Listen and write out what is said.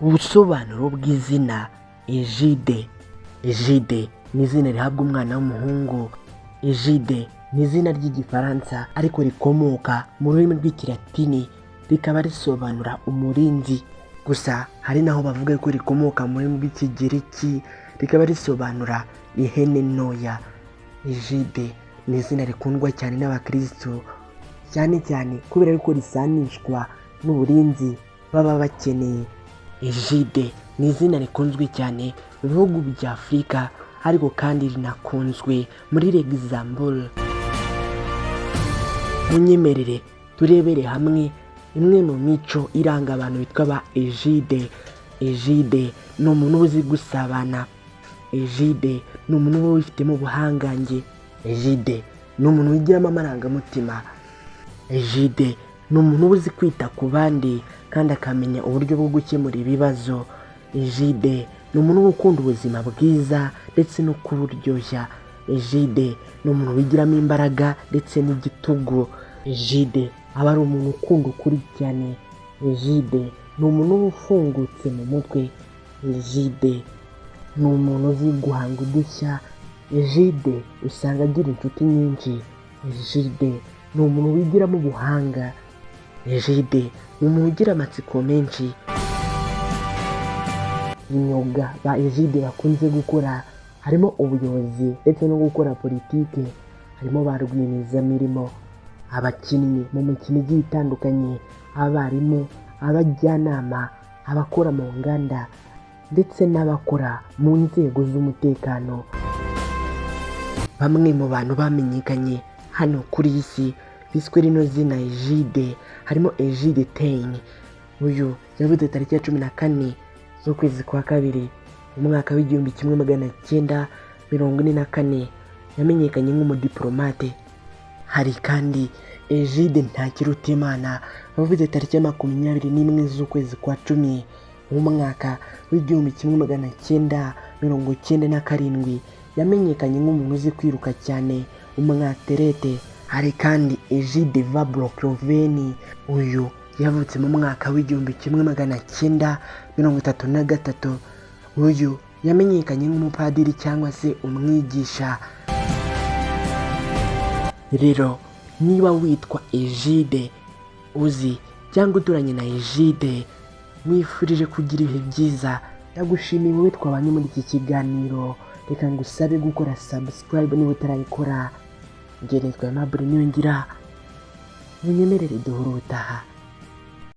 Ubusobanuro bw'izina Egide. Egide ni izina rihabwa umwana w'umuhungu. Egide ni izina ry'igifaransa ariko rikomoka mu rurimi rw'ikilatini rikaba risobanura umurinzi. Gusa hari naho bavuga ko rikomoka mu rurimi rw'ikigiriki rikaba risobanura ihene ntoya. Egide ni izina rikundwa cyane n'abakristo, cyane cyane kubera yuko risanishwa n'uburinzi baba bakeneye. Egide ni izina rikunzwe cyane mu bihugu bya Afurika ariko kandi rinakunzwe muri Luxembourg. Munyemerere turebere hamwe imwe mu mico iranga abantu bitwa ba Egide. Egide ni umuntu uzi gusabana. Egide ni umuntu uba wifitemo ubuhangange. Egide ni umuntu wigiramo amarangamutima. Egide ni umuntu uzi kwita ku bandi kandi akamenya uburyo bwo gukemura ibibazo. Egide ni umuntu ukunda ubuzima bwiza ndetse no kuburyoshya. Egide ni umuntu wigiramo imbaraga ndetse n'igitugu. Egide aba ari umuntu ukunda ukuri cyane. Egide ni umuntu uba ufungutse mu mutwe. Egide ni umuntu uzi guhanga udushya. Egide usanga agira inshuti nyinshi. Egide ni umuntu wigiramo ubuhanga. Egide ni umuntu ugira amatsiko menshi. Imyuga ba Egide bakunze gukora harimo ubuyobozi ndetse no gukora politiki. Harimo ba rwiyemezamirimo, abakinnyi mu mikino igiye itandukanye, abarimu, abajyanama, abakora mu nganda ndetse n'abakora mu nzego z'umutekano. Bamwe mu bantu bamenyekanye hano kuri iyi si biswe rino zina Egide harimo Egide Teyini. Uyu yavutse tariki ya 14 z'ukwezi kwa kabiri mu mwaka w'1944. Yamenyekanye nk'umudipolomate. Hari kandi Egide Ntakirutimana wavutse tariki ya 21 z'ukwezi kwa 10 mu mwaka w'1997. Yamenyekanye nk'umuntu uzi kwiruka cyane, umwaterete. Hari kandi Egide Vablokloveni. Uyu yavutse mu mwaka w'1933. Uyu yamenyekanye nk'umupadiri cyangwa se umwigisha. Rero niba witwa Egide uzi cyangwa uturanye na Egide, mwifurije kugira ibihe byiza. Ndagushimiye wowe twabanye muri iki kiganiro. Reka ngusabe gukora subscribe niba utarayikora. Nitwa Aimable Niyongira. Munyemerere duhure ubutaha.